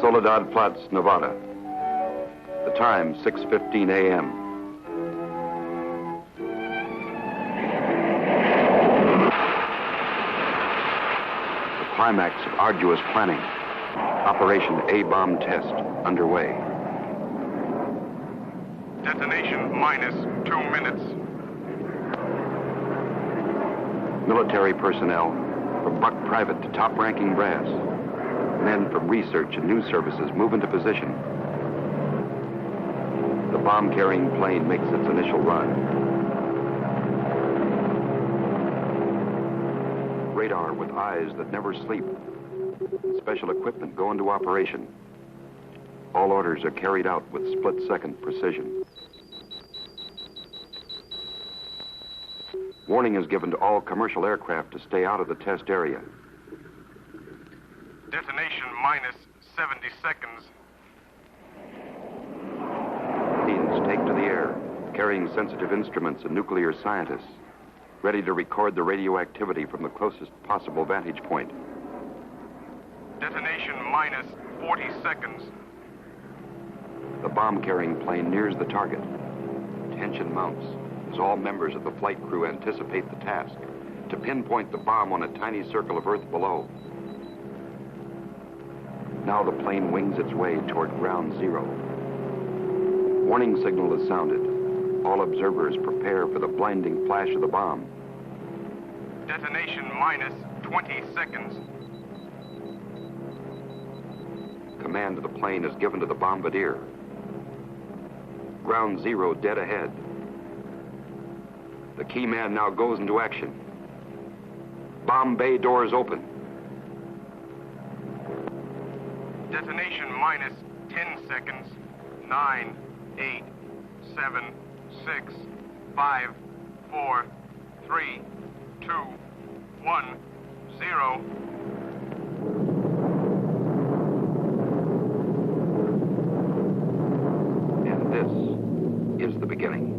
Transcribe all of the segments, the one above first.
Soledad Flats, Nevada. The time, 6:15 a.m. The climax of arduous planning. Operation A-bomb test underway. Detonation minus 2 minutes. Military personnel, from buck private to top-ranking brass. Men from research and news services move into position. The bomb-carrying plane makes its initial run. Radar with eyes that never sleep. Special equipment go into operation. All orders are carried out with split-second precision. Warning is given to all commercial aircraft to stay out of the test area. Detonation minus 70 seconds. Planes take to the air, carrying sensitive instruments and nuclear scientists, ready to record the radioactivity from the closest possible vantage point. Detonation minus 40 seconds. The bomb-carrying plane nears the target. Tension mounts as all members of the flight crew anticipate the task, to pinpoint the bomb on a tiny circle of Earth below. Now the plane wings its way toward ground zero. Warning signal is sounded. All observers prepare for the blinding flash of the bomb. Detonation minus 20 seconds. Command of the plane is given to the bombardier. Ground zero dead ahead. The key man now goes into action. Bomb bay doors open. Detonation minus 10 seconds. 9, 8, 7, 6, 5, 4, 3, 2, 1, 0. And this is the beginning.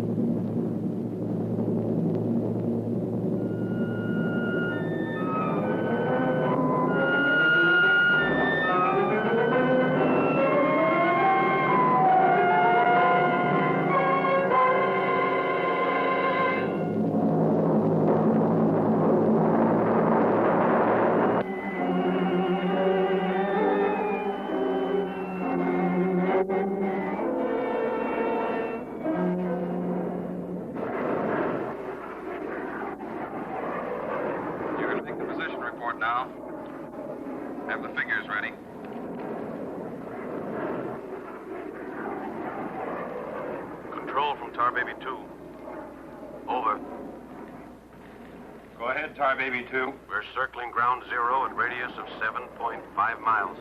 Baby 2. We're circling ground zero at radius of 7.5 miles.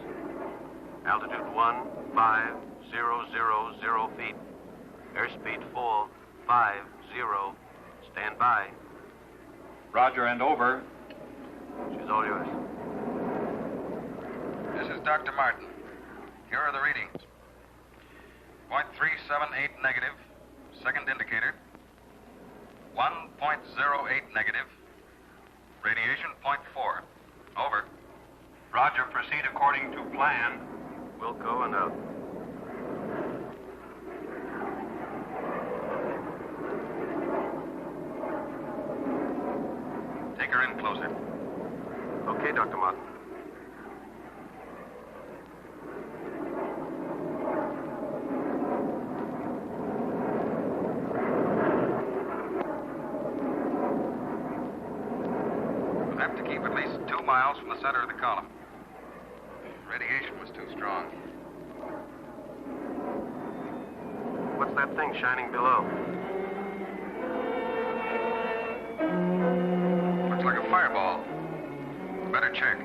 Altitude 15,000 feet. Airspeed full 50. Stand by. Roger and over. She's all yours. This is Dr. Martin. Here are the readings. 0.378 negative. Second indicator. 1.08 negative. Radiation 0.4. Over. Roger, proceed according to plan. Wilco and out. Take her in closer. Okay, Dr. Martin. At least 2 miles from the center of the column. Radiation was too strong. What's that thing shining below? Looks like a fireball. Better check.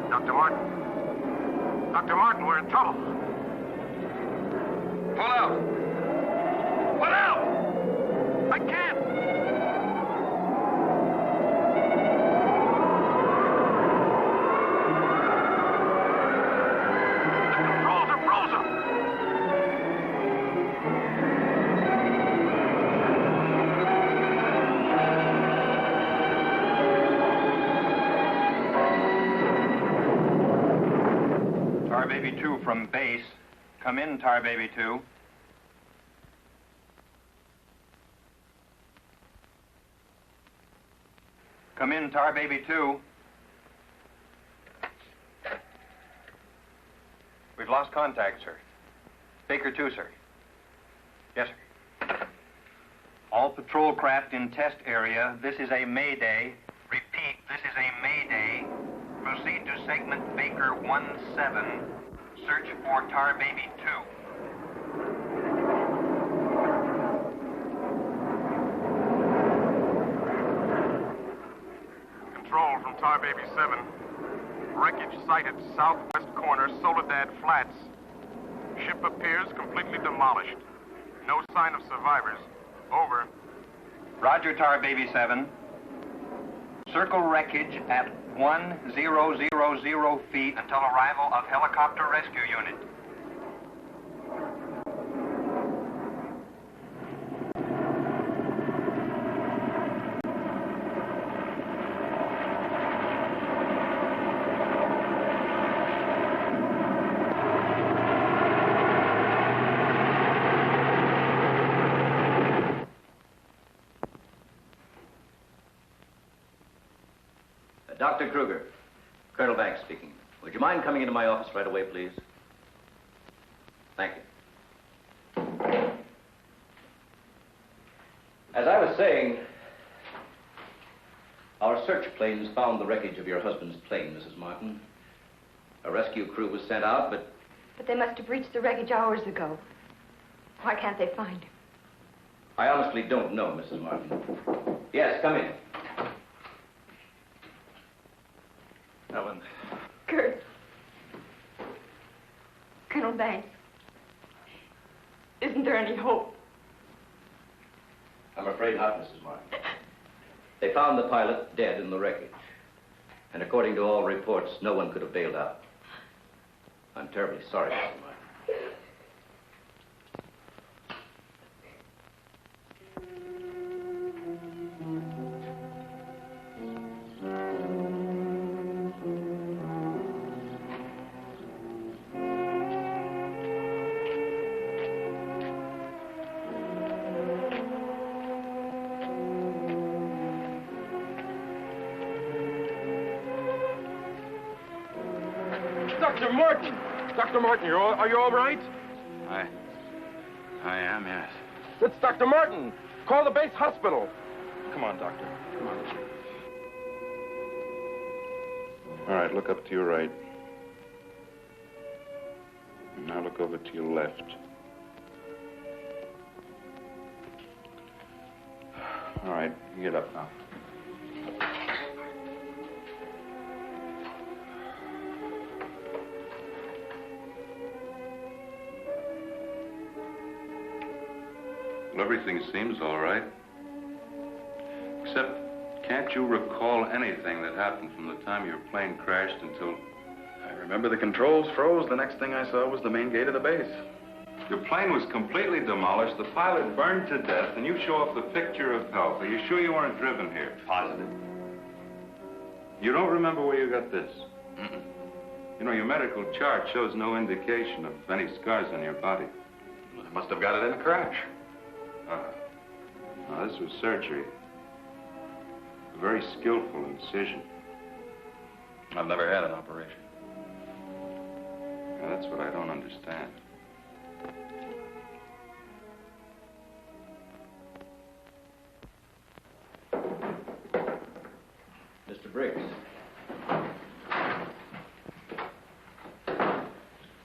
Dr. Martin. Dr. Martin, we're in trouble. Pull out. What out? I can't! The controls are frozen! Baby 2 from base. Come in, Tar Baby 2. Come in, Tar Baby 2. We've lost contact, sir. Baker 2, sir. Yes, sir. All patrol craft in test area. This is a Mayday. Repeat, this is a Mayday. Proceed to segment Baker 17. Search for Tar Baby 2. Control from Tar Baby 7. Wreckage sighted southwest corner, Soledad Flats. Ship appears completely demolished. No sign of survivors. Over. Roger, Tar Baby 7. Circle wreckage at 1000 feet until arrival of helicopter rescue unit. Dr. Kruger, Colonel Banks speaking. Would you mind coming into my office right away, please? Thank you. As I was saying, our search planes found the wreckage of your husband's plane, Mrs. Martin. A rescue crew was sent out, but... But they must have reached the wreckage hours ago. Why can't they find him? I honestly don't know, Mrs. Martin. Yes, come in. Ellen. Kurt. Colonel Banks. Isn't there any hope? I'm afraid not, Mrs. Martin. They found the pilot dead in the wreckage. And according to all reports, no one could have bailed out. I'm terribly sorry, Mrs. Martin. Dr. Martin! Dr. Martin, are you all right? I am, yes. It's Dr. Martin. Call the base hospital. Come on, Doctor. Come on. All right, look up to your right. Now look over to your left. All right, you get up now. Well, everything seems all right. Except, can't you recall anything that happened from the time your plane crashed until... I remember the controls froze. The next thing I saw was the main gate of the base. Your plane was completely demolished, the pilot burned to death, and you show off the picture of health. Are you sure you weren't driven here? Positive. You don't remember where you got this? Mm-mm. You know, your medical chart shows no indication of any scars on your body. Well, I must have got it in a crash. Now, this was surgery. A very skillful incision. I've never had an operation. Now, that's what I don't understand. Mr. Briggs.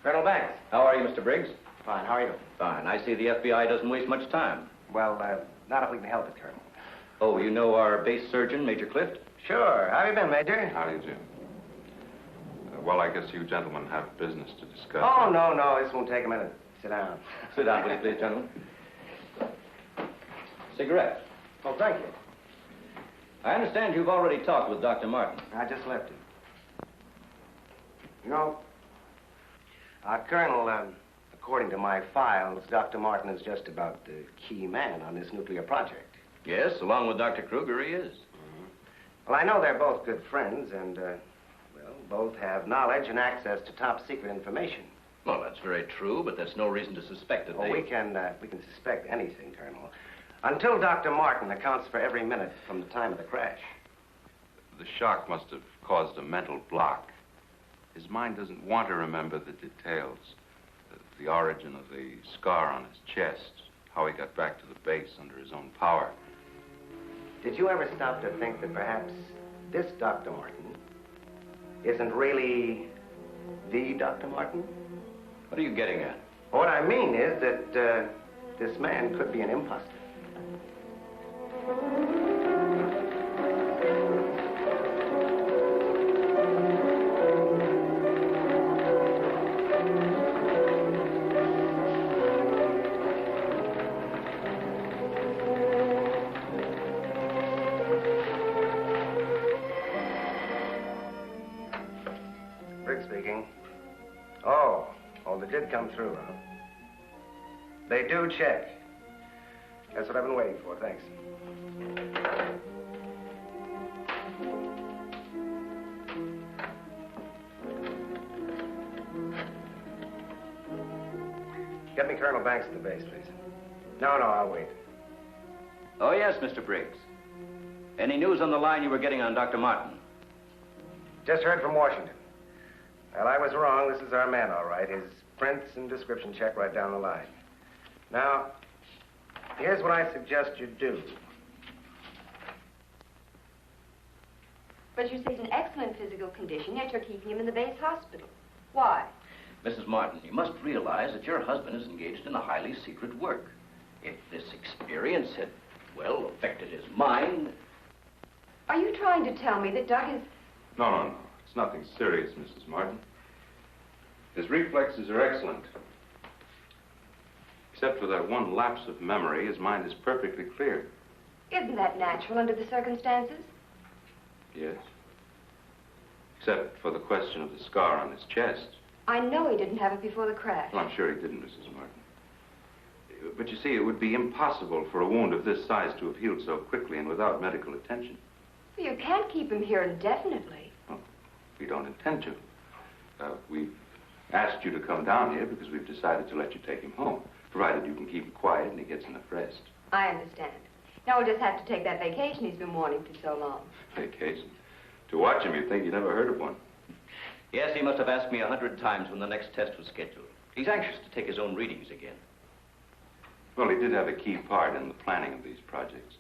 Colonel Banks. How are you, Mr. Briggs? Fine, how are you? Fine. I see the FBI doesn't waste much time. Well, not if we can help it, Colonel. Oh, you know our base surgeon, Major Clift? Sure. How have you been, Major? How do you do? Well, I guess you gentlemen have business to discuss. Oh, no, this won't take a minute. Sit down. Sit down, will you please, gentlemen? Cigarette. Oh, thank you. I understand you've already talked with Dr. Martin. I just left him. You know, Colonel, according to my files, Dr. Martin is just about the key man on this nuclear project. Yes, along with Dr. Kruger, he is. Well, I know they're both good friends, and, well, both have knowledge and access to top secret information. Well, that's very true, but that's no reason to suspect that Oh, they... we can suspect anything, Colonel. Until Dr. Martin accounts for every minute from the time of the crash. The shock must have caused a mental block. His mind doesn't want to remember the details. The origin of the scar on his chest, how he got back to the base under his own power. Did you ever stop to think that perhaps this Dr. Martin isn't really the Dr. Martin? What are you getting at? What I mean is that this man could be an imposter. Speaking. Oh, they did come through, huh? They do check. That's what I've been waiting for, thanks. Get me Colonel Banks at the base, please. No, I'll wait. Oh, yes, Mr. Briggs. Any news on the line you were getting on Dr. Martin? Just heard from Washington. Well, I was wrong. This is our man, all right. His prints and description check right down the line. Now, here's what I suggest you do. But you say he's in excellent physical condition, yet you're keeping him in the base hospital. Why? Mrs. Martin, you must realize that your husband is engaged in a highly secret work. If this experience had, well, affected his mind... Are you trying to tell me that Doug is... No. It's nothing serious, Mrs. Martin. His reflexes are excellent. Except for that one lapse of memory, his mind is perfectly clear. Isn't that natural under the circumstances? Yes. Except for the question of the scar on his chest. I know he didn't have it before the crash. Well, I'm sure he didn't, Mrs. Martin. But you see, it would be impossible for a wound of this size to have healed so quickly and without medical attention. Well, you can't keep him here indefinitely. Well, we don't intend to. We've asked you to come down here because we've decided to let you take him home, provided you can keep him quiet and he gets enough rest. I understand. Now we'll just have to take that vacation he's been wanting for so long. Vacation? To watch him, you'd think you never heard of one. Yes, he must have asked me 100 times when the next test was scheduled. He's anxious to take his own readings again. Well, he did have a key part in the planning of these projects.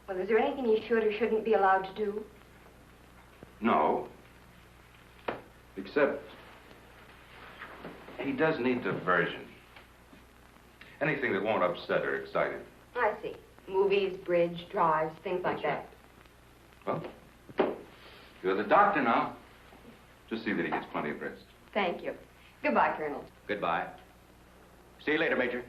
Well, is there anything he should or shouldn't be allowed to do? No. Except he does need diversion. Anything that won't upset or excite him. I see. Movies, bridge, drives, things like that. Well, you're the doctor now. Just see that he gets plenty of rest. Thank you. Goodbye, Colonel. Goodbye. See you later, Major.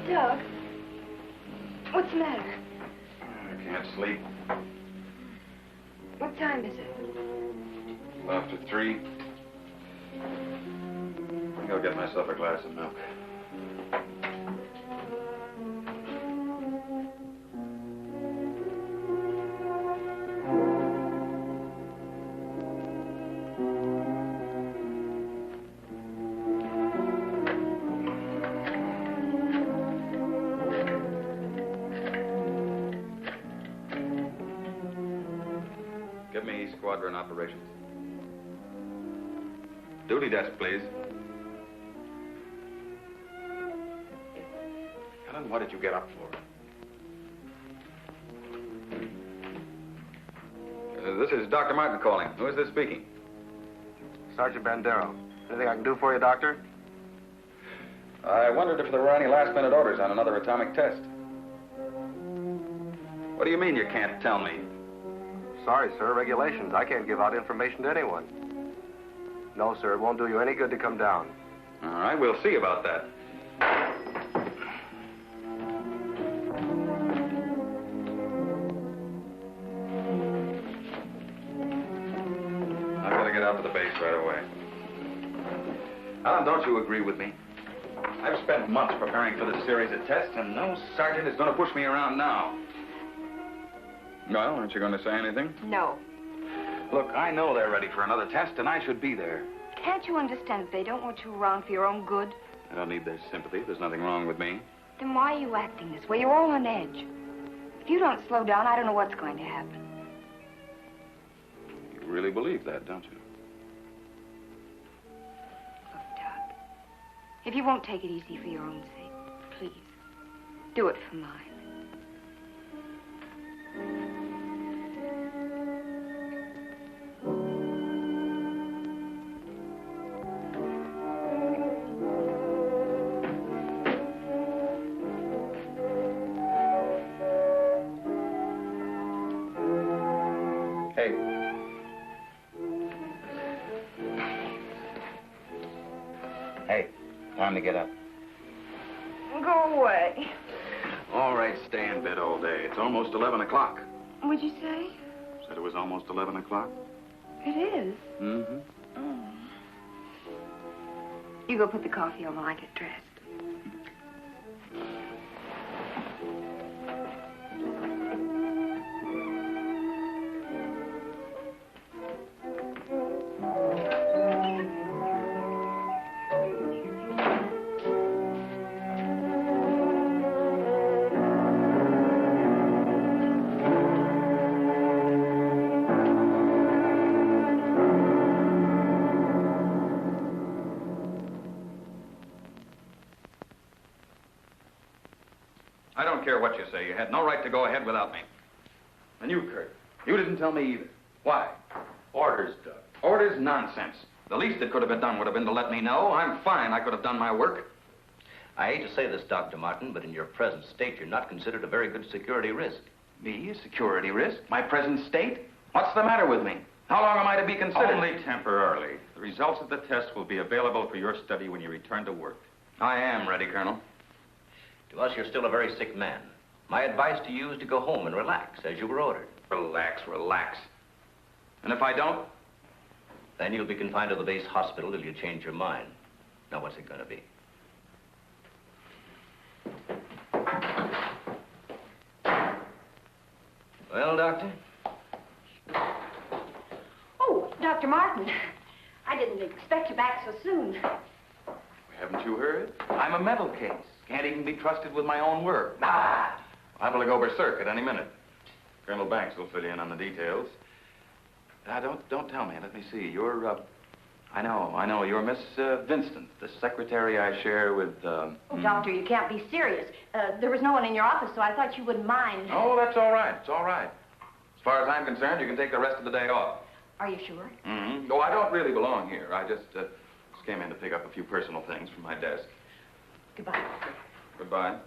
Doug, what's the matter? I can't sleep. What time is it? After 3. I think I'll get myself a glass of milk. Give me squadron operations. Duty desk, please. Helen, what did you get up for? This is Dr. Martin calling. Who is this speaking? Sergeant Bandero. Anything I can do for you, Doctor? I wondered if there were any last-minute orders on another atomic test. What do you mean you can't tell me? Sorry, sir. Regulations. I can't give out information to anyone. No, sir, it won't do you any good to come down. All right, we'll see about that. I've got to get out to the base right away. Alan, don't you agree with me? I've spent months preparing for this series of tests, and no sergeant is going to push me around now. Well, aren't you going to say anything? No. Look, I know they're ready for another test, and I should be there. Can't you understand that they don't want you around for your own good? I don't need their sympathy. There's nothing wrong with me. Then why are you acting this way? You're all on edge. If you don't slow down, I don't know what's going to happen. You really believe that, don't you? Look, Doc, if you won't take it easy for your own sake, please, do it for mine. Hey, time to get up. Go away. All right, stay in bed all day. It's almost 11 o'clock. What'd you say? Said it was almost 11 o'clock? It is. Mm-hmm. Oh. You go put the coffee on while I get dressed. I don't care what you say. You had no right to go ahead without me. And you, Kurt, you didn't tell me either. Why? Orders, Doug. Orders? Nonsense. The least that could have been done would have been to let me know. I'm fine. I could have done my work. I hate to say this, Dr. Martin, but in your present state, you're not considered a very good security risk. Me, a security risk? My present state? What's the matter with me? How long am I to be considered? Only temporarily. The results of the test will be available for your study when you return to work. I am ready, Colonel. To us, you're still a very sick man. My advice to you is to go home and relax, as you were ordered. Relax, relax. And if I don't? Then you'll be confined to the base hospital till you change your mind. Now, what's it going to be? Well, Doctor? Oh, Dr. Martin. I didn't expect you back so soon. Haven't you heard? I'm a mental case. Can't even be trusted with my own work. Ah! Liable to go berserk at any minute. Colonel Banks will fill you in on the details. Don't tell me. Let me see. You're, I know. You're Miss Vincent, the secretary I share with, Oh, Doctor, you can't be serious. There was no one in your office, so I thought you wouldn't mind. Oh, that's all right. It's all right. As far as I'm concerned, you can take the rest of the day off. Are you sure? Mm-hmm. Oh, I don't really belong here. I just came in to pick up a few personal things from my desk. Goodbye. Goodbye.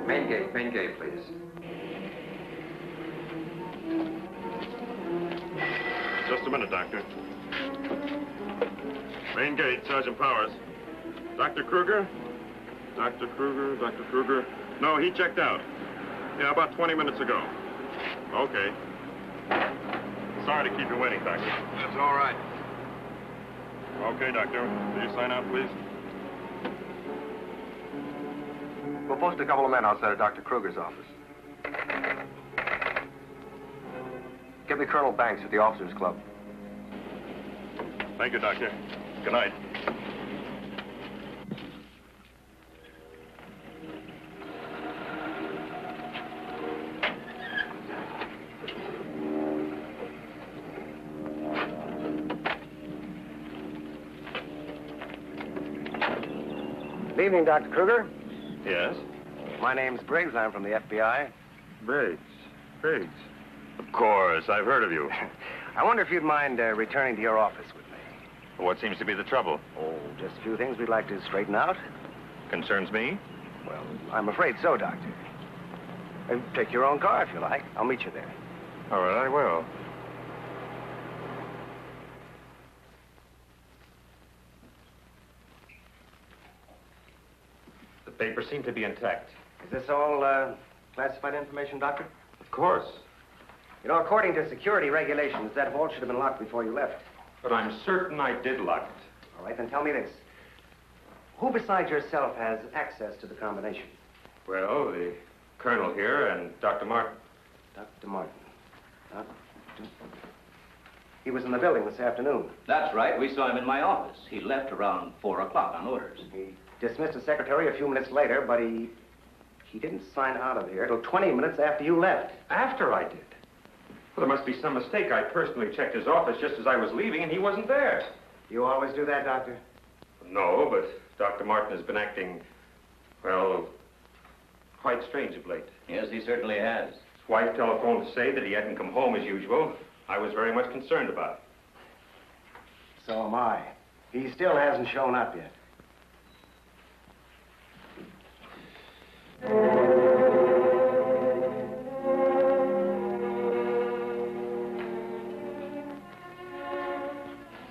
Main gate, please. Just a minute, Doctor. Main gate, Sergeant Powers. Dr. Kruger? Dr. Kruger. No, he checked out. Yeah, about 20 minutes ago. Okay. Sorry to keep you waiting, Doctor. That's all right. Okay, Doctor. Will you sign out, please? We'll post a couple of men outside of Dr. Kruger's office. Get me Colonel Banks at the Officers Club. Thank you, Doctor. Good night. Good evening, Dr. Kruger. Yes? My name's Briggs. I'm from the FBI. Briggs. Of course, I've heard of you. I wonder if you'd mind returning to your office with me. What seems to be the trouble? Oh, just a few things we'd like to straighten out. Concerns me? Well, I'm afraid so, Doctor. Take your own car if you like. I'll meet you there. All right, I will. The papers seem to be intact. Is this all classified information, Doctor? Of course. You know, according to security regulations, that vault should have been locked before you left. But I'm certain I did lock it. All right, then tell me this. Who besides yourself has access to the combination? Well, the Colonel here and Dr. Martin. Dr. Martin. He was in the building this afternoon. That's right. We saw him in my office. He left around 4 o'clock on orders. He dismissed the secretary a few minutes later, but he didn't sign out of here till 20 minutes after you left. After I did? Well, there must be some mistake. I personally checked his office just as I was leaving, and he wasn't there. You always do that, Doctor? No, but Dr. Martin has been acting, well, quite strange of late. Yes, he certainly has. His wife telephoned to say that he hadn't come home as usual. I was very much concerned about it. So am I. He still hasn't shown up yet.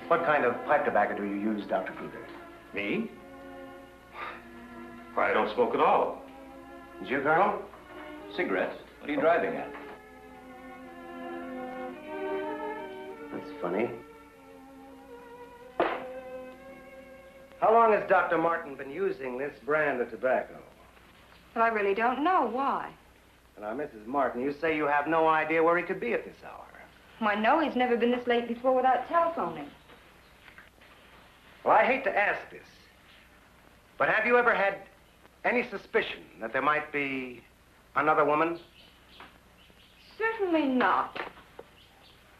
What kind of pipe tobacco do you use, Dr. Kruger? Me? Why, I don't smoke at all. Did you, Colonel? Cigarettes? What are you driving at? That's funny. How long has Dr. Martin been using this brand of tobacco? Well, I really don't know. Why? Now, Mrs. Martin, you say you have no idea where he could be at this hour. Why, no, he's never been this late before without telephoning. Well, I hate to ask this, but have you ever had any suspicion that there might be another woman? Certainly not.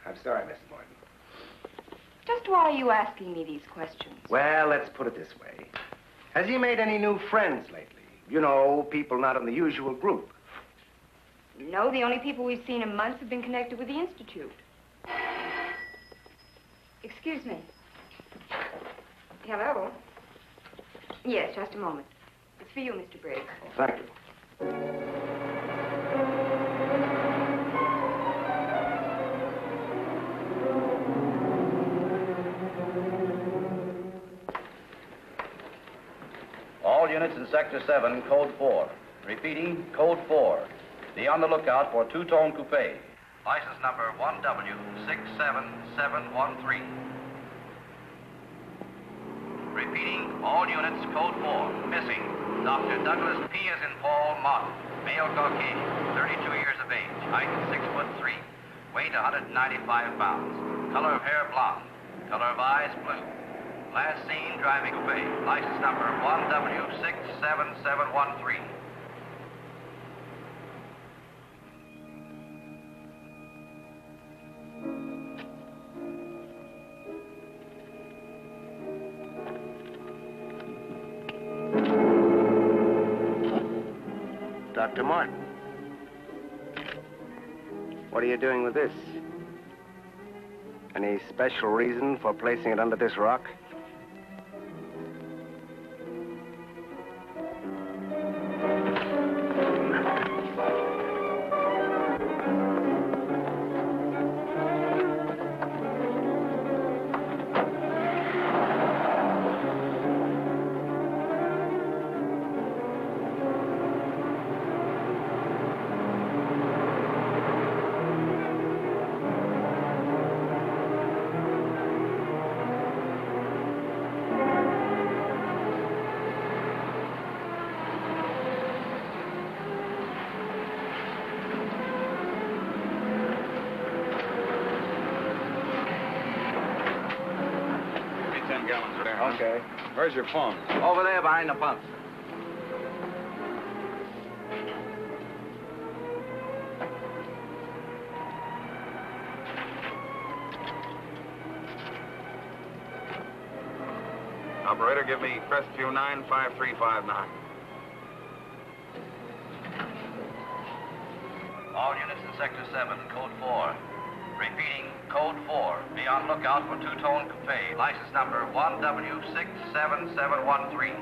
I'm sorry, Mrs. Martin. Just why are you asking me these questions? Well, let's put it this way. Has he made any new friends lately? You know, people not in the usual group. No, the only people we've seen in months have been connected with the Institute. Excuse me. Hello? Yes, just a moment. It's for you, Mr. Briggs. Thank you. All units in Sector 7, Code 4. Repeating, Code 4. Be on the lookout for two-tone coupe. License number 1W67713. Repeating, all units, Code 4. Missing, Dr. Douglas P. as in Paul Martin. Male Caucasian, 32 years of age. Height 6'3". Weight 195 pounds. Color of hair blonde. Color of eyes blue. Last seen driving coupe. License number 1W67713. Dr. Martin. What are you doing with this? Any special reason for placing it under this rock? gallons there. Okay. Where's your phone? Over there behind the pumps. Operator, give me Crestview 95359. All units in Sector 7, Code 4. Repeating, Code 4. Be on lookout for two-tone coupe. License number 1W67713.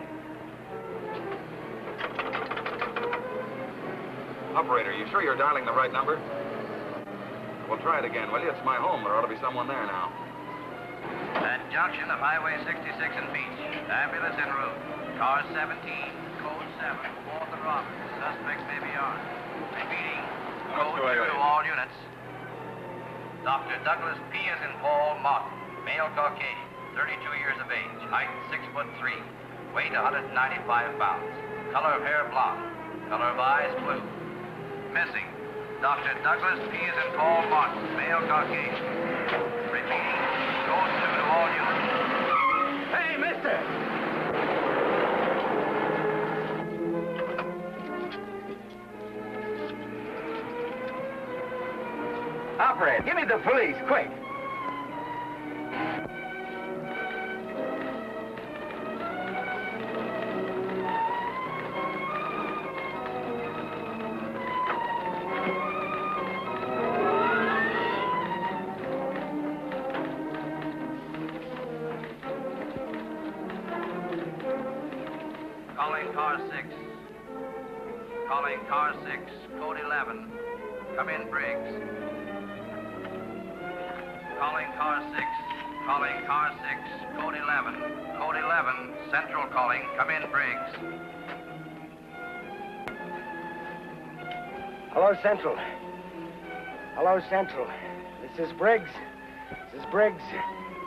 Operator, you sure you're dialing the right number? Well, try it again, will you? It's my home. There ought to be someone there now. At junction of Highway 66 and Beach. Ambulance en route. Car 17, Code 7. Fourth and Roberts. Suspect may be armed. Repeating, Code 2 to all units. Dr. Douglas P. as in Paul Martin. Male Caucasian. 32 years of age. Height 6'3". Weight 195 pounds. Color of hair blonde. Color of eyes blue. Missing, Dr. Douglas P. as in Paul Martin. Male Caucasian. Repeating, Code 2 to all units. Hey, mister! Operator, give me the police, quick. Calling car 6. Calling car 6, Code 11. Come in, Briggs. Calling car 6. Calling car 6, Code 11. Code 11, Central calling. Come in, Briggs. Hello, Central. Hello, Central. This is Briggs. This is Briggs.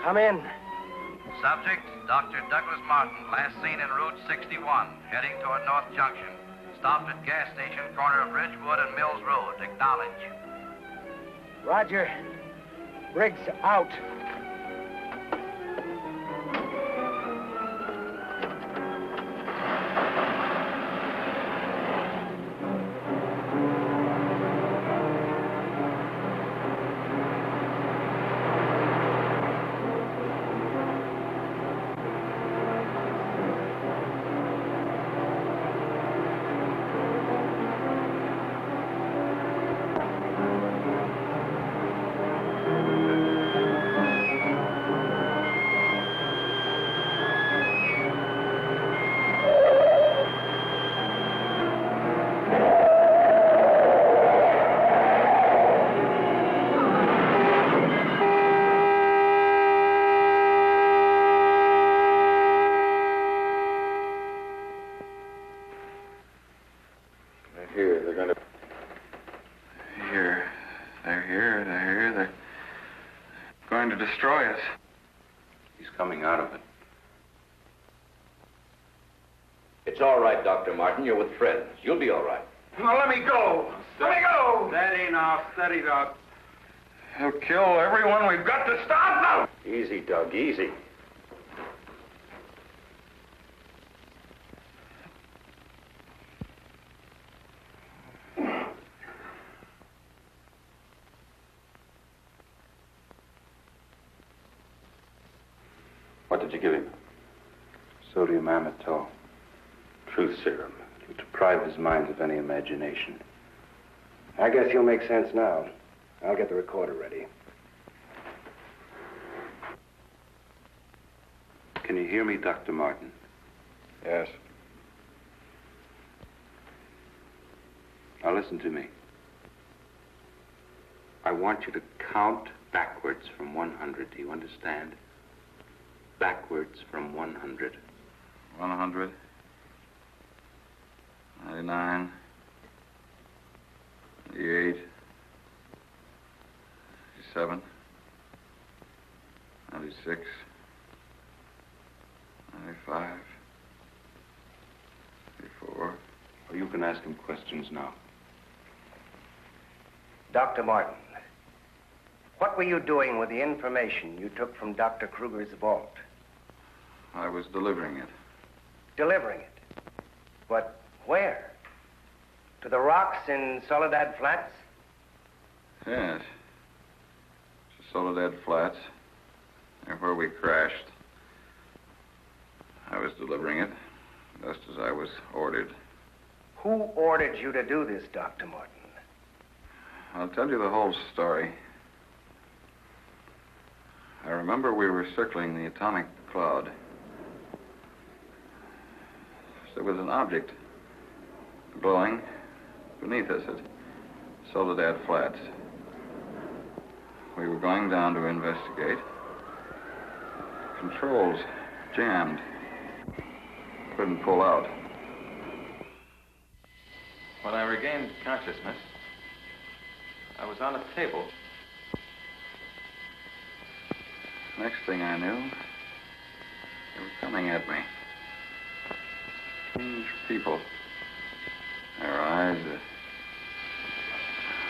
Come in. Subject, Dr. Douglas Martin, last seen en route 61, heading toward North Junction. Stopped at gas station, corner of Ridgewood and Mills Road. Acknowledge. Roger. Briggs out. Destroy us. He's coming out of it. It's all right, Dr. Martin. You're with friends. You'll be all right. Now, let me go. Let me go. Steady now, steady, Doc. He'll kill everyone. We've got to stop now. Easy, Doug, easy. What did you give him? Sodium amytal. Truth serum. To deprive his mind of any imagination. I guess he'll make sense now. I'll get the recorder ready. Can you hear me, Dr. Martin? Yes. Now listen to me. I want you to count backwards from 100. Do you understand? Backwards from 100. 100. 99. 98. 97. 96. 95. 94. Well, you can ask him questions now. Dr. Martin, what were you doing with the information you took from Dr. Kruger's vault? I was delivering it. Delivering it? But where? To the rocks in Soledad Flats? Yes. To Soledad Flats, near where we crashed. I was delivering it, just as I was ordered. Who ordered you to do this, Dr. Martin? I'll tell you the whole story. I remember we were circling the atomic cloud. There was an object glowing beneath us at Soledad Flats. We were going down to investigate. Controls jammed. Couldn't pull out. When I regained consciousness, I was on a table. Next thing I knew, they were coming at me. Strange people. Their eyes,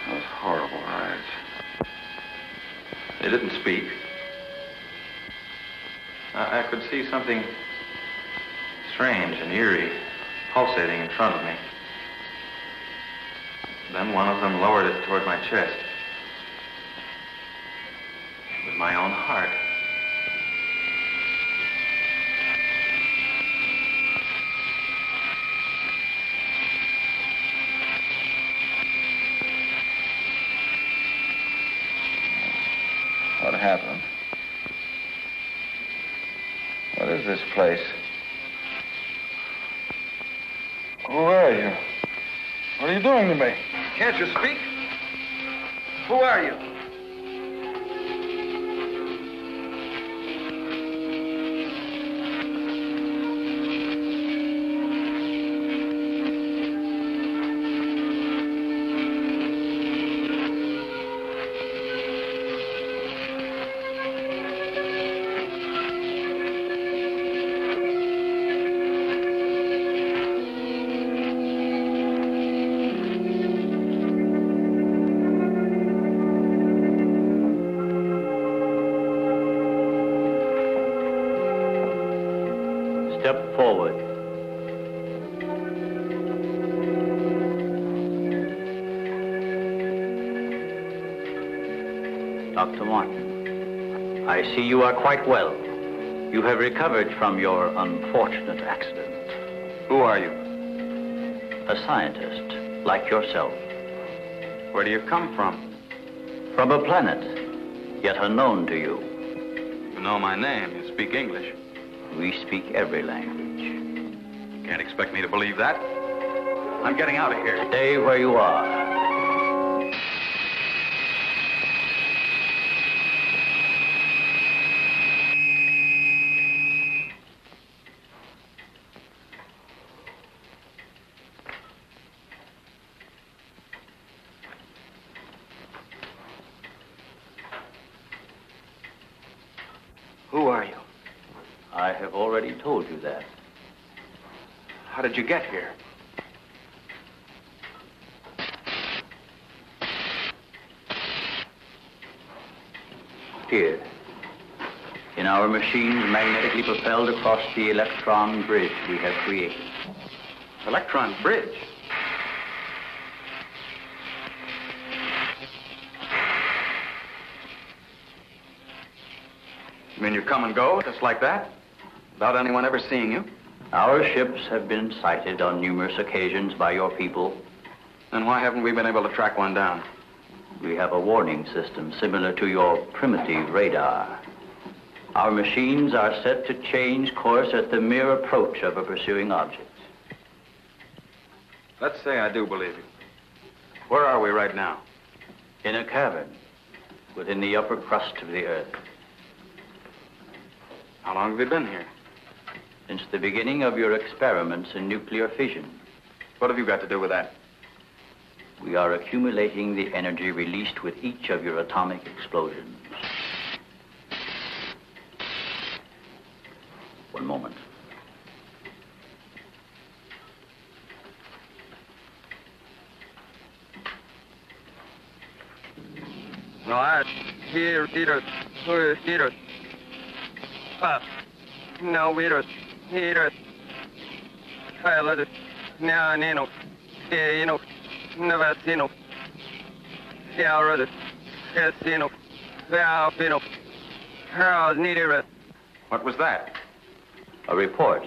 those horrible eyes. They didn't speak. I could see something strange and eerie pulsating in front of me. Then one of them lowered it toward my chest. It was my own heart. What happened? What is this place? Who are you? What are you doing to me? Can't you speak? Who are you? Step forward. Dr. Martin, I see you are quite well. You have recovered from your unfortunate accident. Who are you? A scientist, like yourself. Where do you come from? From a planet, yet unknown to you. You know my name. You speak English. We speak every language. You can't expect me to believe that. I'm getting out of here. Stay where you are. Who are you? I have already told you that. How did you get here? Here. In our machines magnetically propelled across the electron bridge we have created. Electron bridge? You mean you come and go just like that? Without anyone ever seeing you? Our ships have been sighted on numerous occasions by your people. Then why haven't we been able to track one down? We have a warning system similar to your primitive radar. Our machines are set to change course at the mere approach of a pursuing object. Let's say I do believe you. Where are we right now? In a cavern within the upper crust of the Earth. How long have you been here? Since the beginning of your experiments in nuclear fission. What have you got to do with that? We are accumulating the energy released with each of your atomic explosions. One moment. No, I here. no virus, virus, pilot, nano, Navasino, Cialrus, Casino, Valpino, Harold Niederus. What was that? A report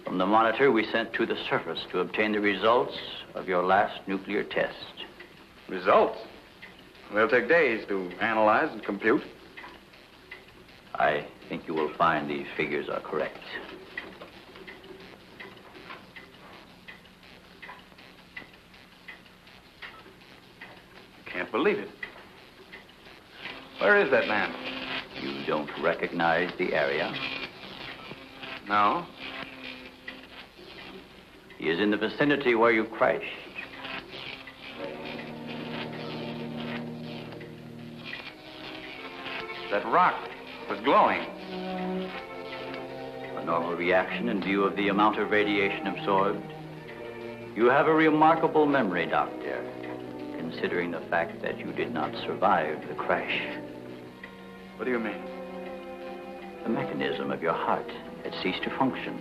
from the monitor we sent to the surface to obtain the results of your last nuclear test. Results? They'll take days to analyze and compute. I think you will find these figures are correct. Can't believe it. Where is that man? You don't recognize the area? No. He is in the vicinity where you crashed. That rock was glowing. A normal reaction in view of the amount of radiation absorbed. You have a remarkable memory, Doctor, considering the fact that you did not survive the crash. What do you mean? The mechanism of your heart had ceased to function.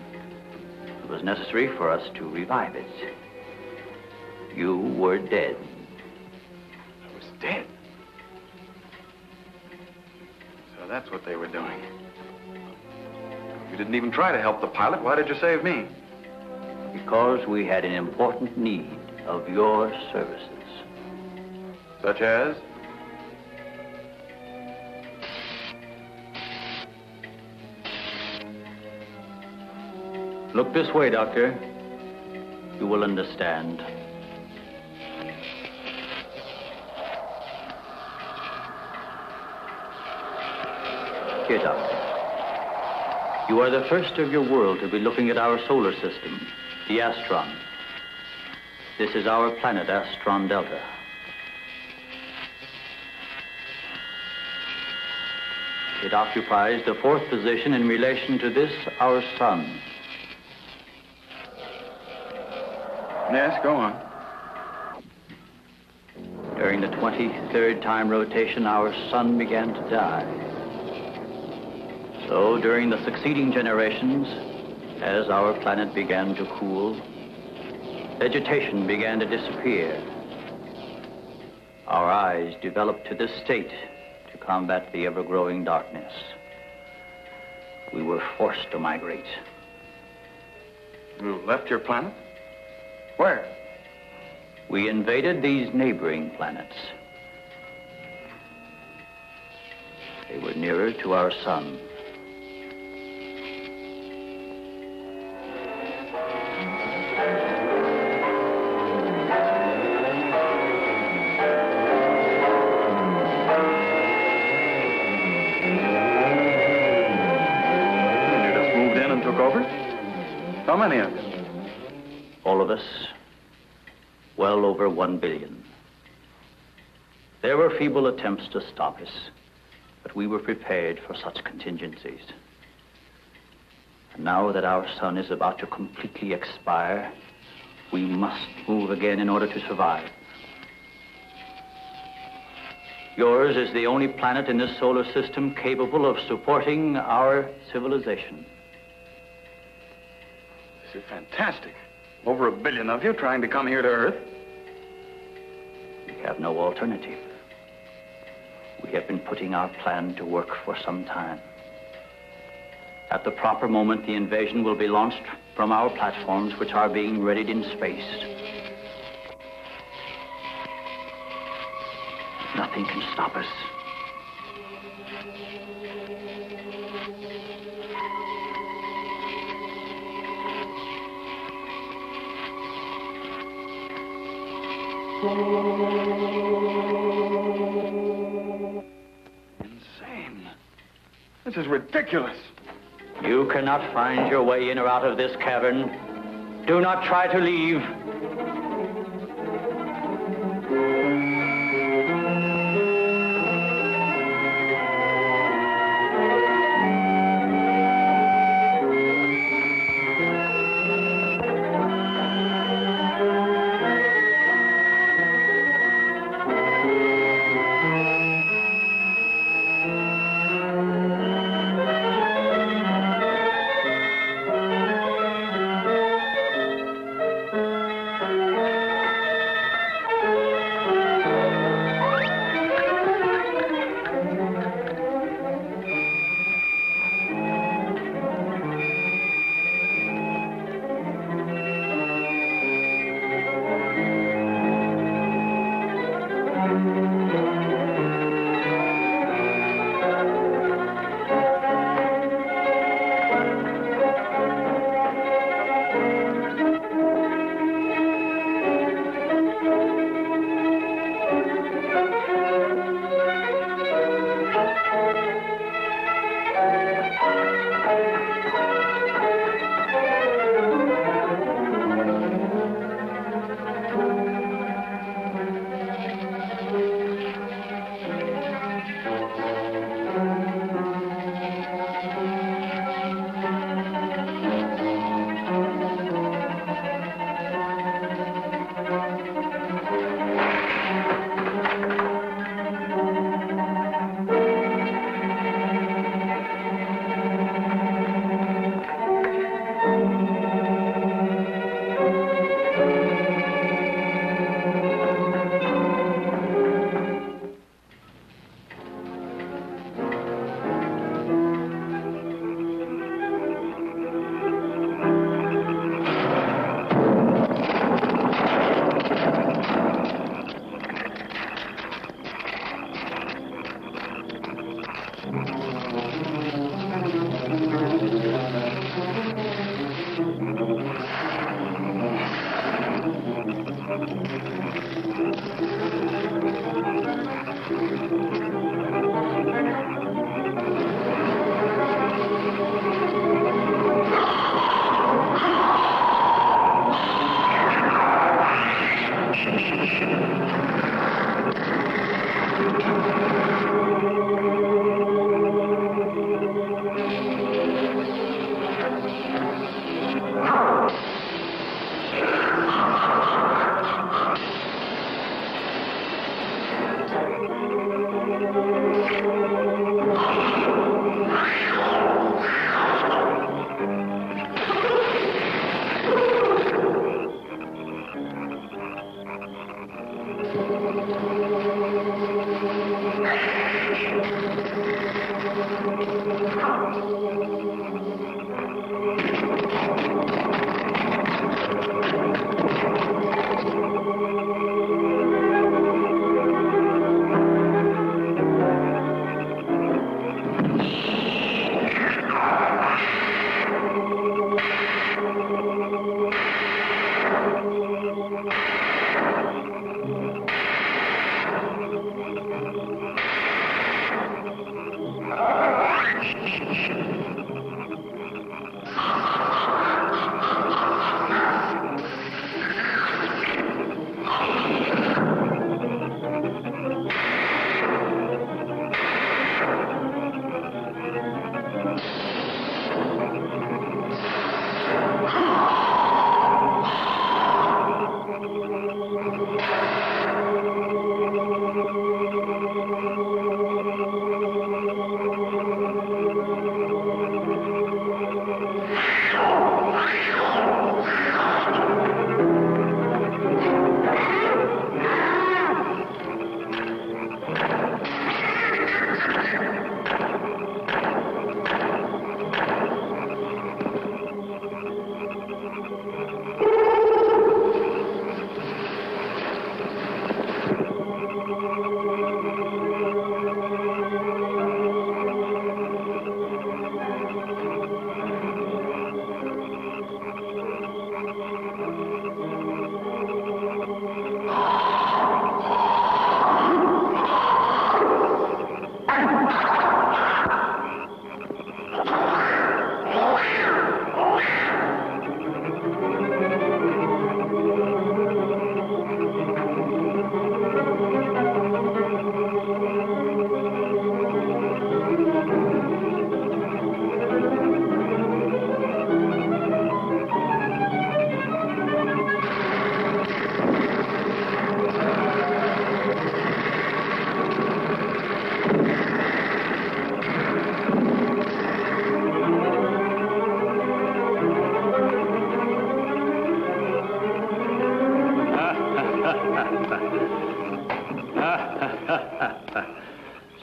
It was necessary for us to revive it. You were dead. I was dead? So that's what they were doing. You didn't even try to help the pilot. Why did you save me? Because we had an important need of your services. Such as? Look this way, Doctor. You will understand. Here, Doctor. You are the first of your world to be looking at our solar system, the Astron. This is our planet, Astron Delta. It occupies the fourth position in relation to this, our sun. Yes, go on. During the 23rd time rotation, our sun began to die. So during the succeeding generations, as our planet began to cool, vegetation began to disappear. Our eyes developed to this state to combat the ever-growing darkness. We were forced to migrate. You left your planet? Where? We invaded these neighboring planets. They were nearer to our sun. How many of you? All of us, well over 1 billion. There were feeble attempts to stop us, but we were prepared for such contingencies. And now that our sun is about to completely expire, we must move again in order to survive. Yours is the only planet in this solar system capable of supporting our civilization. This is fantastic. Over 1 billion of you trying to come here to Earth. We have no alternative. We have been putting our plan to work for some time. At the proper moment, the invasion will be launched from our platforms, which are being readied in space. Nothing can stop us. Insane. This is ridiculous. You cannot find your way in or out of this cavern. Do not try to leave.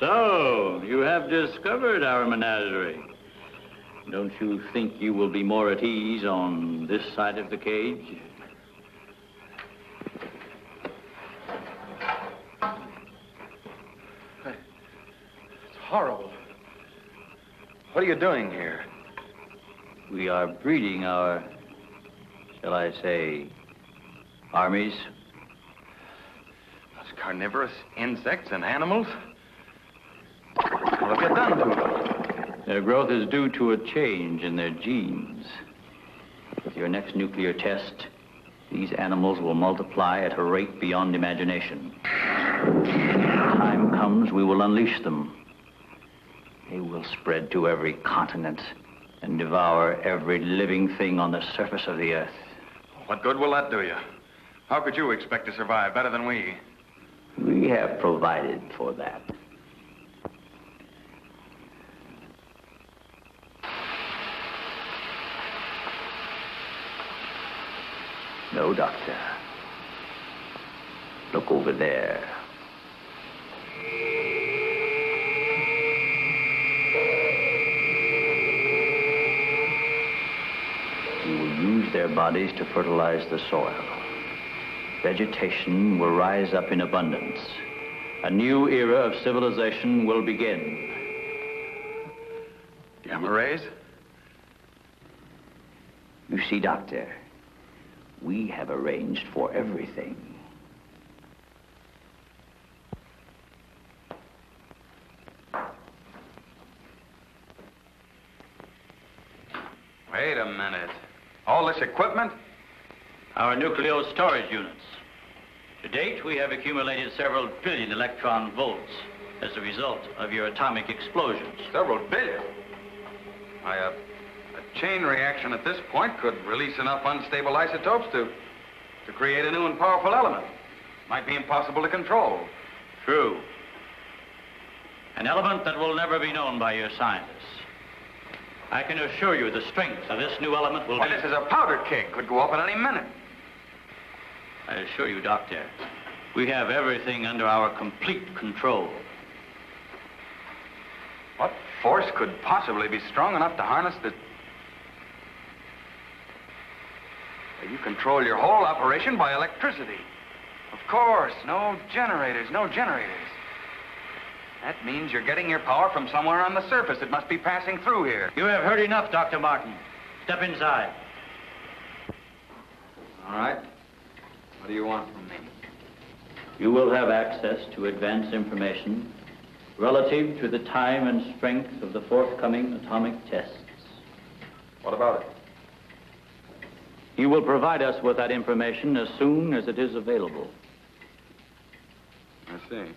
So, you have discovered our menagerie. Don't you think you will be more at ease on this side of the cage? It's horrible. What are you doing here? We are breeding our, shall I say, armies. Those carnivorous insects and animals? What have you done to them? Their growth is due to a change in their genes. With your next nuclear test, these animals will multiply at a rate beyond imagination. When the time comes, we will unleash them. They will spread to every continent and devour every living thing on the surface of the earth. What good will that do you? How could you expect to survive better than we? We have provided for that. No, Doctor. Look over there. We will use their bodies to fertilize the soil. Vegetation will rise up in abundance. A new era of civilization will begin. Gamma rays? You see, Doctor, we have arranged for everything. Wait a minute. All this equipment? Our nuclear storage units. To date, we have accumulated several billion electron volts as a result of your atomic explosions. Several billion? Why, a chain reaction at this point could release enough unstable isotopes to create a new and powerful element. Might be impossible to control. True. An element that will never be known by your scientists. I can assure you the strength of this new element will be... This is a powder keg. Could go off at any minute. I assure you, Doctor, we have everything under our complete control. What force could possibly be strong enough to harness the... You control your whole operation by electricity. Of course, no generators. That means you're getting your power from somewhere on the surface. It must be passing through here. You have heard enough, Dr. Martin. Step inside. All right. What do you want from me? You will have access to advanced information relative to the time and strength of the forthcoming atomic tests. What about it? You will provide us with that information as soon as it is available. I see.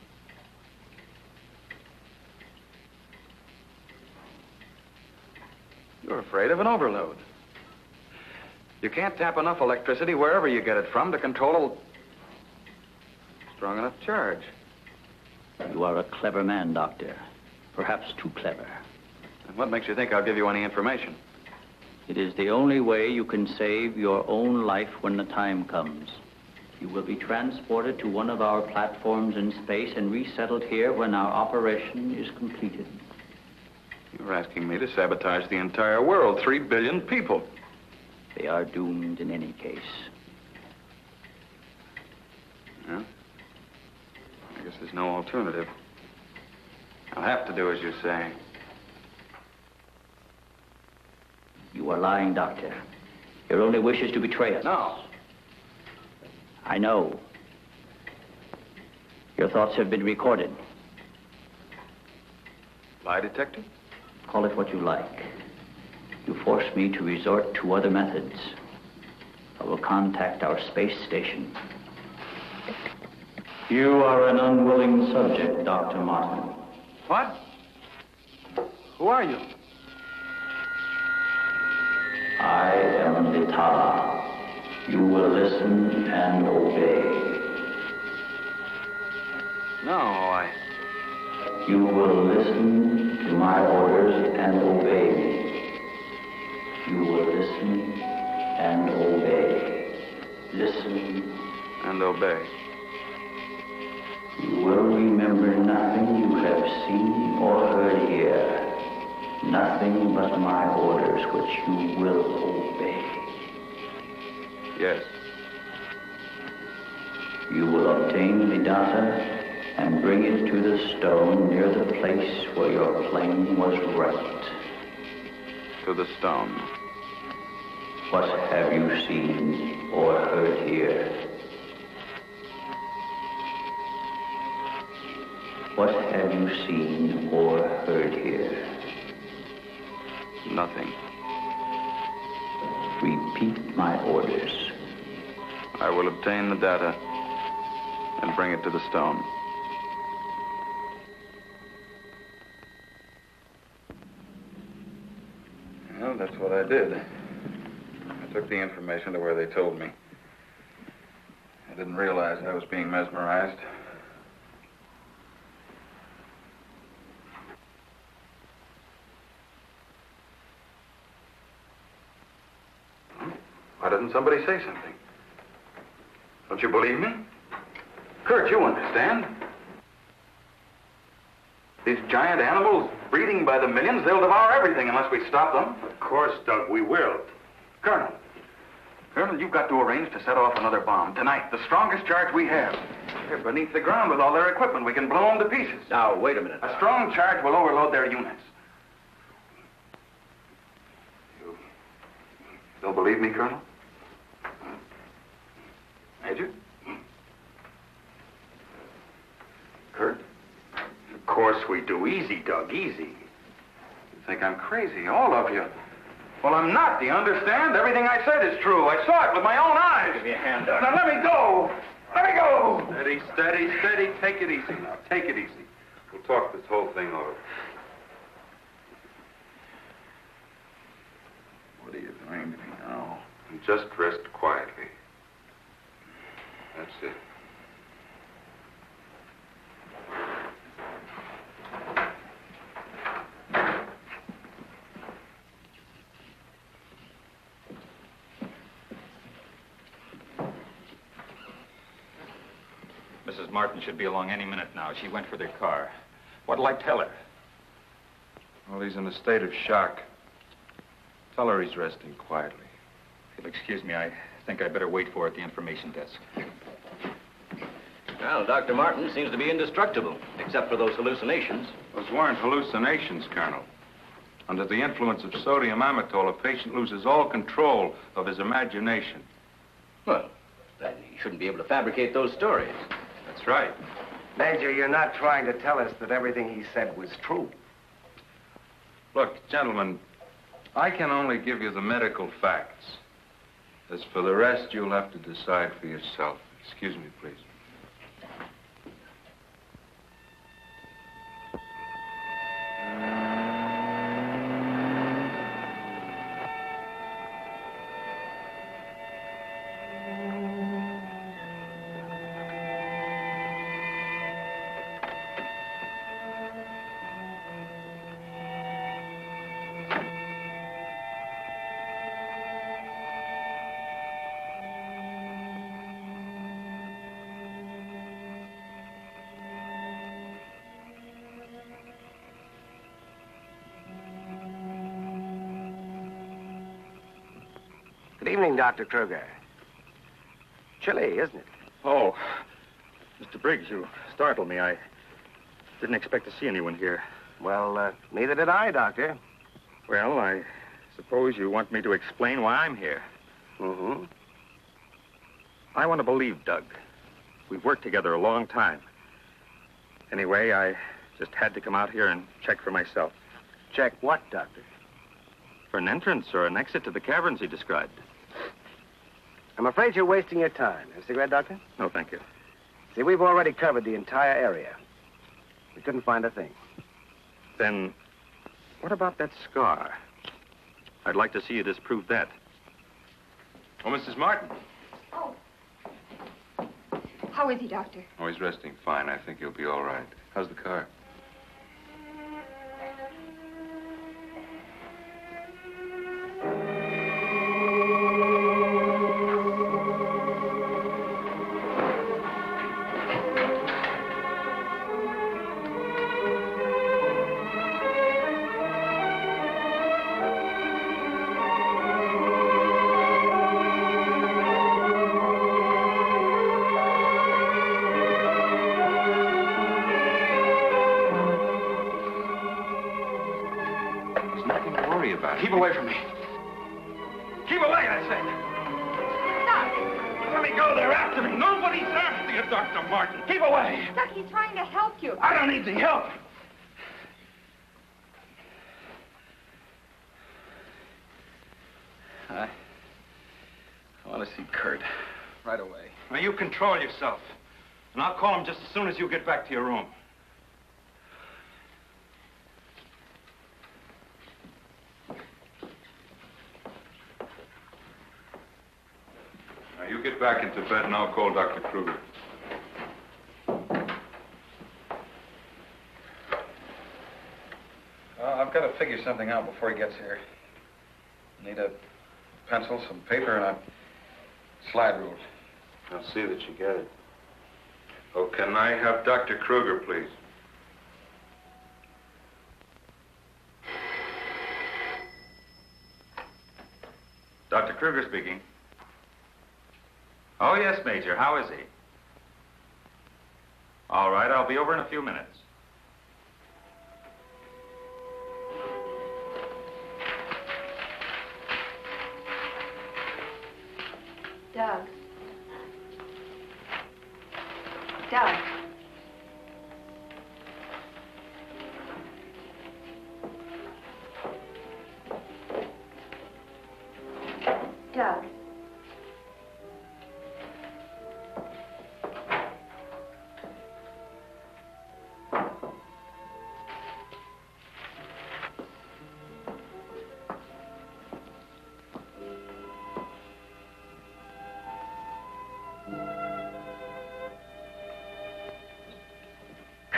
You're afraid of an overload. You can't tap enough electricity wherever you get it from to control a strong enough charge. You are a clever man, Doctor. Perhaps too clever. And what makes you think I'll give you any information? It is the only way you can save your own life when the time comes. You will be transported to one of our platforms in space and resettled here when our operation is completed. You're asking me to sabotage the entire world, 3 billion people. They are doomed in any case. Yeah? I guess there's no alternative. I'll have to do as you say. You are lying, Doctor. Your only wish is to betray us. No. I know. Your thoughts have been recorded. Lie detector? Call it what you like. You force me to resort to other methods. I will contact our space station. You are an unwilling subject, Dr. Martin. What? Who are you? I am the Tala. You will listen and obey. No, You will listen to my orders and obey me. You will listen and obey. Listen and obey. You will remember nothing you have seen or heard here. Nothing but my orders which you will obey. Yes. You will obtain the data and bring it to the stone near the place where your plane was wrecked. To the stone. What have you seen or heard here? What have you seen or heard here? Nothing. Repeat my orders. I will obtain the data and bring it to the stone. Well, that's what I did. I took the information to where they told me. I didn't realize I was being mesmerized. Why didn't somebody say something? Don't you believe me? Kurt, you understand. These giant animals breeding by the millions, they'll devour everything unless we stop them. Of course, Doug, we will. Colonel, you've got to arrange to set off another bomb tonight. The strongest charge we have. They're beneath the ground with all their equipment. We can blow them to pieces. Now, wait a minute. A strong charge will overload their units. You don't believe me, Colonel? Major? Kurt? Of course we do. Easy, Doug, easy. You think I'm crazy, all of you. Well, I'm not, do you understand? Everything I said is true. I saw it with my own eyes. Give me a hand, Doug. Now, let me go. Let me go! Steady, steady, steady. Take it easy now. Take it easy. We'll talk this whole thing over. What are you doing to me now? And just rest quietly. That's it. Mrs. Martin should be along any minute now. She went for their car. What'll I tell her? Well, he's in a state of shock. Tell her he's resting quietly. If you'll excuse me, I think I'd better wait for her at the information desk. Well, Dr. Martin seems to be indestructible, except for those hallucinations. Those weren't hallucinations, Colonel. Under the influence of sodium amytal, a patient loses all control of his imagination. Well, then he shouldn't be able to fabricate those stories. That's right. Major, you're not trying to tell us that everything he said was true. Look, gentlemen, I can only give you the medical facts. As for the rest, you'll have to decide for yourself. Excuse me, please. Good evening, Dr. Kruger. Chilly, isn't it? Oh, Mr. Briggs, you startled me. I didn't expect to see anyone here. Well, neither did I, Doctor. Well, I suppose you want me to explain why I'm here. Mm-hmm. I want to believe Doug. We've worked together a long time. Anyway, I just had to come out here and check for myself. Check what, Doctor? For an entrance or an exit to the caverns he described. I'm afraid you're wasting your time. Have a cigarette, Doctor? No, thank you. See, we've already covered the entire area. We couldn't find a thing. Then, what about that scar? I'd like to see you disprove that. Oh, Mrs. Martin. Oh. How is he, Doctor? Oh, he's resting fine. I think he'll be all right. How's the car? Keep away from me. Keep away, I said. Doc! Let me go. They're after me. Nobody's after you, Dr. Martin. Keep away. Doc, he's trying to help you. I don't need the help. I want to see Kurt right away. Now, you control yourself. And I'll call him just as soon as you get back to your room. Now, you get back into bed and I'll call Dr. Kruger. I've got to figure something out before he gets here. Need a pencil, some paper, and a slide rule. I'll see that you get it. Oh, can I have Dr. Kruger, please? Dr. Kruger speaking. Oh, yes, Major. How is he? All right, I'll be over in a few minutes. Doug. Doug. Doug.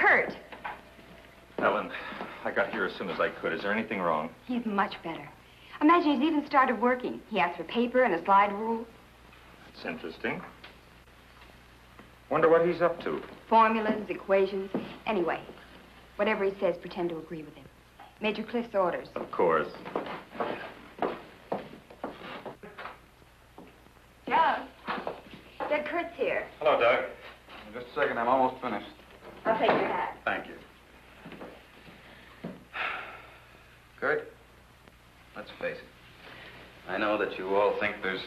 Kurt. Ellen, I got here as soon as I could. Is there anything wrong? He's much better. Imagine he's even started working. He asked for paper and a slide rule. It's interesting. Wonder what he's up to. Formulas, equations. Anyway, whatever he says, pretend to agree with him. Major Cliff's orders. Of course. Doug. Doug, Kurt's here. Hello, Doug. Just a second, I'm almost finished. I'll take your hat. Thank you. Kurt, let's face it. I know that you all think there's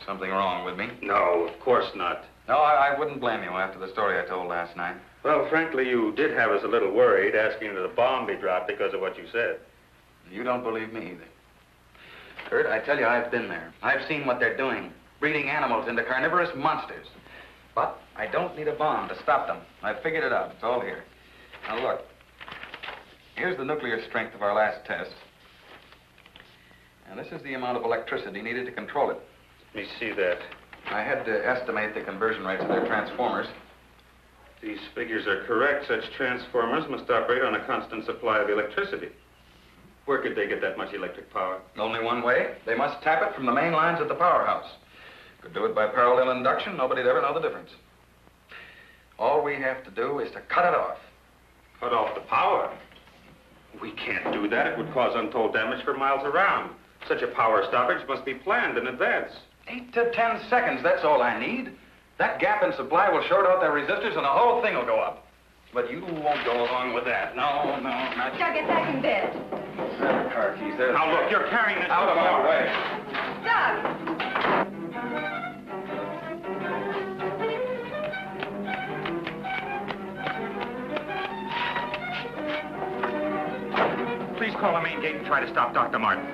something wrong with me. No, of course not. No, I wouldn't blame you after the story I told last night. Well, frankly, you did have us a little worried, asking that a bomb be dropped because of what you said. You don't believe me either. Kurt, I tell you, I've been there. I've seen what they're doing, breeding animals into carnivorous monsters. But I don't need a bomb to stop them. I've figured it out. It's all here. Now, look. Here's the nuclear strength of our last test. And this is the amount of electricity needed to control it. Let me see that. I had to estimate the conversion rates of their transformers. These figures are correct. Such transformers must operate on a constant supply of electricity. Where could they get that much electric power? Only one way. They must tap it from the main lines at the powerhouse. Could do it by parallel induction. Nobody'd ever know the difference. All we have to do is to cut it off. Cut off the power? We can't do that. It would cause untold damage for miles around. Such a power stoppage must be planned in advance. 8 to 10 seconds, that's all I need. That gap in supply will short out their resistors and the whole thing will go up. But you won't go along with that. No, not Doug, get back in bed. the car keys. There. Now, look, you're carrying this out of my way. Doug! Please call the main gate and try to stop Dr. Martin.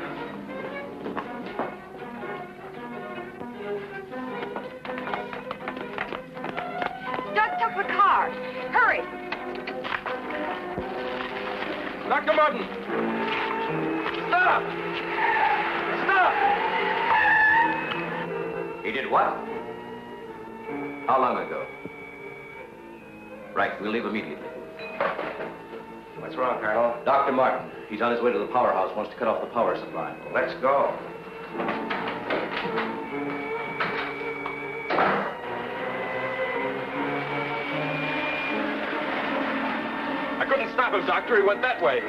Doug took the car. Hurry! Dr. Martin! Stop! Stop! He did what? How long ago? Right, we'll leave immediately. What's wrong, Colonel? Dr. Martin, he's on his way to the powerhouse, wants to cut off the power supply. Let's go. I couldn't stop him, Doctor. He went that way.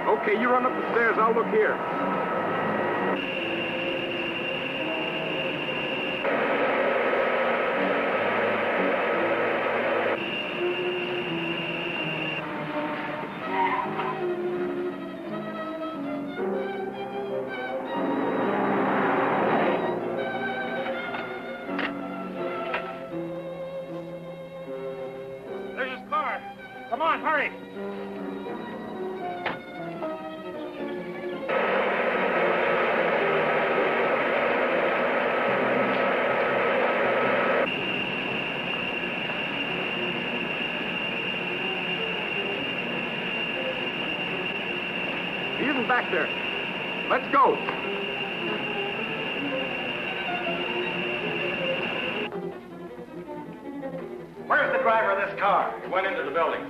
Okay, you run up the stairs. I'll look here. There's his car. Come on, hurry. He isn't back there. Let's go. Where's the driver of this car? He went into the building.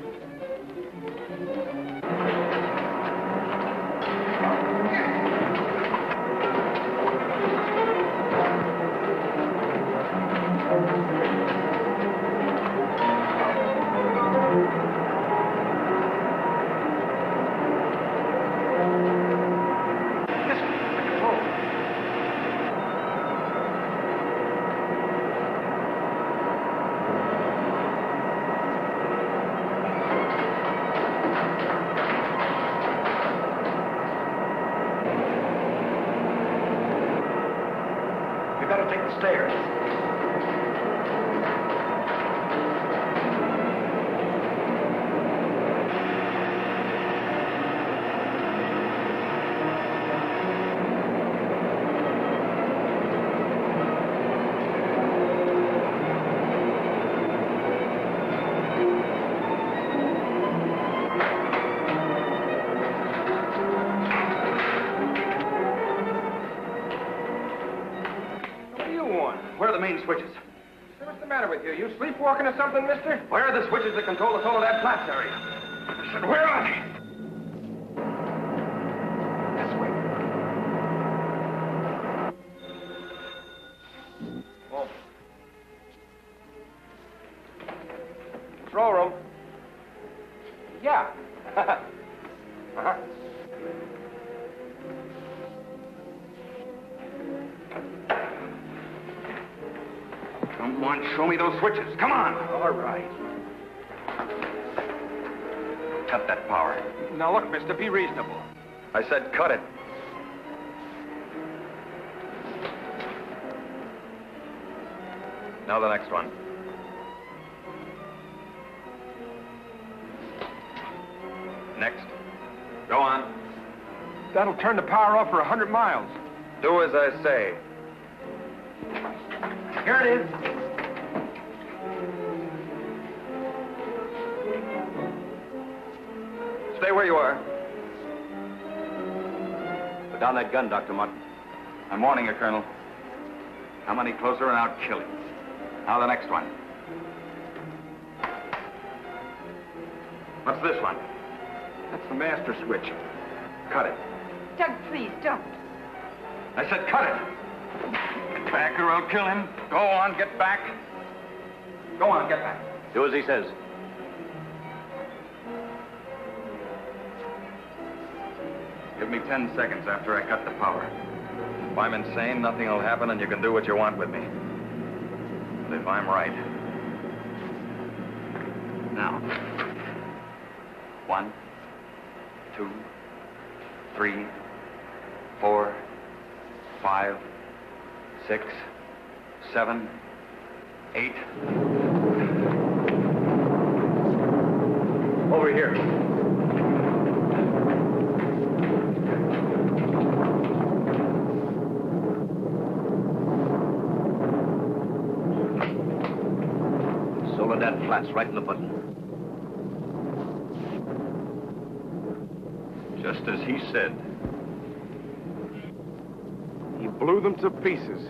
We better take the stairs. Where are the main switches? What's the matter with you? You sleepwalking or something, mister? Where are the switches that control the total of that flats area? I said, where are they? This way. Oh. Control room. Yeah. Uh-huh. Come on, show me those switches. Come on. All right. Cut that power. Now look, mister, be reasonable. I said cut it. Now the next one. Next. Go on. That'll turn the power off for 100 miles. Do as I say. Here it is. Stay where you are. Put down that gun, Dr. Martin. I'm warning you, Colonel. Come any closer and I'll kill you. Now the next one. What's this one? That's the master switch. Cut it. Doug, please, don't. I said cut it. Get back or I'll kill him. Go on, get back. Go on, get back. Do as he says. Give me 10 seconds after I cut the power. If I'm insane, nothing will happen and you can do what you want with me. But if I'm right... Now. 1, 2, 3, 4, 5, 6, 7, 8. Over here. Soledad flats right in the button. Just as he said. He blew them to pieces.